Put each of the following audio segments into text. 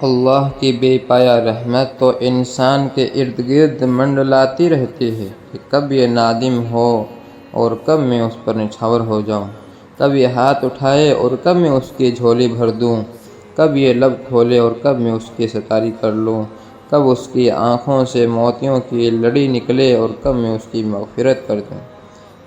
اللہ کی بے پایا رحمت تو انسان کے ارد گرد منڈلاتی رہتی ہے کہ کب یہ نادم ہو اور کب میں اس پر نچھاور ہو جاؤں، کب یہ ہاتھ اٹھائے اور کب میں اس کی جھولی بھر دوں، کب یہ لب کھولے اور کب میں اس کی ستاری کر لوں، کب اس کی آنکھوں سے موتیوں کی لڑی نکلے اور کب میں اس کی مغفرت کر دوں۔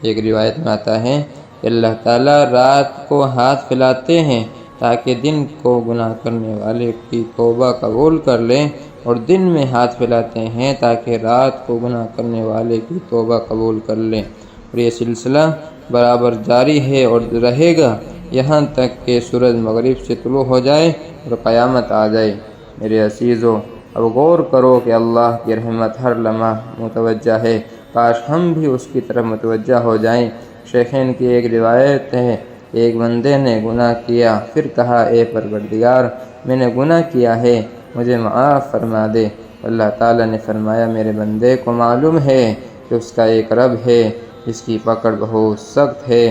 ایک روایت میں آتا ہے کہ اللہ تعالیٰ رات کو ہاتھ پھیلاتے ہیں تاکہ دن کو گناہ کرنے والے کی توبہ قبول کر لیں، اور دن میں ہاتھ پھیلاتے ہیں تاکہ رات کو گناہ کرنے والے کی توبہ قبول کر لیں، اور یہ سلسلہ برابر جاری ہے اور رہے گا یہاں تک کہ سورج مغرب سے طلوع ہو جائے اور قیامت آ جائے۔ میرے عزیزو، اب غور کرو کہ اللہ کی رحمت ہر لمحہ متوجہ ہے، کاش ہم بھی اس کی طرف متوجہ ہو جائیں۔ شیخین کی ایک روایت ہے، ایک بندے نے گناہ کیا، پھر کہا اے پروردگار میں نے گناہ کیا ہے، مجھے معاف فرما دے۔ اللہ تعالیٰ نے فرمایا میرے بندے کو معلوم ہے کہ اس کا ایک رب ہے جس کی پکڑ بہت سخت ہے،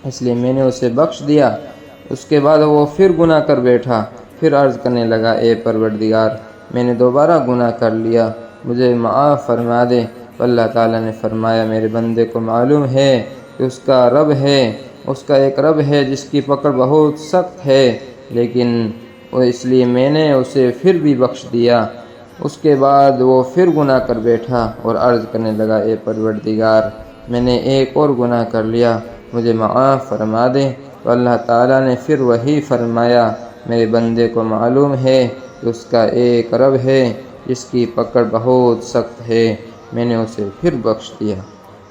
اس لیے میں نے اسے بخش دیا۔ اس کے بعد وہ پھر گناہ کر بیٹھا، پھر عرض کرنے لگا اے پروردگار میں نے دوبارہ گناہ کر لیا، مجھے معاف فرما دے۔ اللہ تعالیٰ نے فرمایا میرے بندے کو معلوم ہے کہ اس کا رب ہے، اس کا ایک رب ہے جس کی پکڑ بہت سخت ہے، لیکن اس لیے میں نے اسے پھر بھی بخش دیا۔ اس کے بعد وہ پھر گناہ کر بیٹھا اور عرض کرنے لگا اے پروردگار میں نے ایک اور گناہ کر لیا، مجھے معاف فرما دے۔ تو اللہ تعالیٰ نے پھر وہی فرمایا میرے بندے کو معلوم ہے کہ اس کا ایک رب ہے جس کی پکڑ بہت سخت ہے، میں نے اسے پھر بخش دیا۔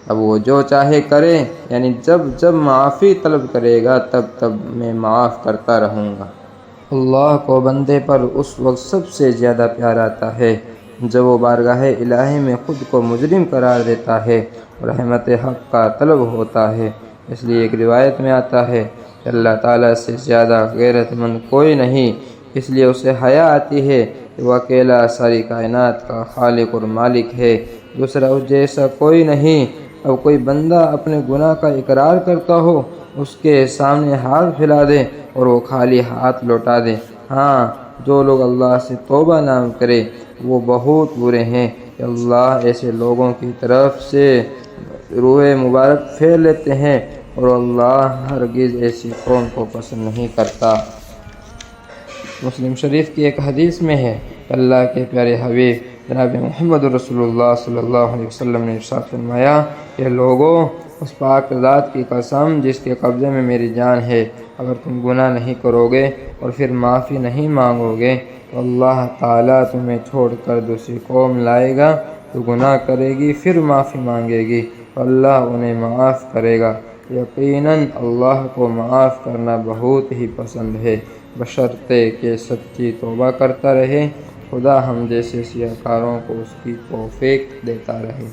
اب وہ جو چاہے کرے، یعنی جب جب معافی طلب کرے گا تب تب میں معاف کرتا رہوں گا۔ اللہ کو بندے پر اس وقت سب سے زیادہ پیار آتا ہے جب وہ بارگاہ الہی میں خود کو مجرم قرار دیتا ہے اور رحمت حق کا طلب ہوتا ہے۔ اس لیے ایک روایت میں آتا ہے کہ اللہ تعالیٰ سے زیادہ غیرت مند کوئی نہیں، اس لیے اسے حیا آتی ہے کہ وہ اکیلا ساری کائنات کا خالق اور مالک ہے، دوسرا اس جیسا کوئی نہیں۔ اب کوئی بندہ اپنے گناہ کا اقرار کرتا ہو، اس کے سامنے ہاتھ پھیلا دے اور وہ خالی ہاتھ لوٹا دے۔ ہاں، جو لوگ اللہ سے توبہ نہ کرے وہ بہت برے ہیں کہ اللہ ایسے لوگوں کی طرف سے روح مبارک پھیر لیتے ہیں، اور اللہ ہرگز ایسی قوم کو پسند نہیں کرتا۔ مسلم شریف کی ایک حدیث میں ہے کہ اللہ کے پیارے حبیب جناب محمد رسول اللہ صلی اللہ علیہ وسلم نے ارشاد فرمایا کہ لوگوں، اس پاک ذات کی قسم جس کے قبضے میں میری جان ہے، اگر تم گناہ نہیں کرو گے اور پھر معافی نہیں مانگو گے تو اللہ تعالیٰ تمہیں چھوڑ کر دوسری قوم لائے گا تو گناہ کرے گی، پھر معافی مانگے گی تو اللہ انہیں معاف کرے گا۔ یقیناً اللہ کو معاف کرنا بہت ہی پسند ہے، بشرطے کہ سچی توبہ کرتا رہے۔ خدا ہم جیسے سیاہ کاروں کو اس کی توفیق دیتا رہے۔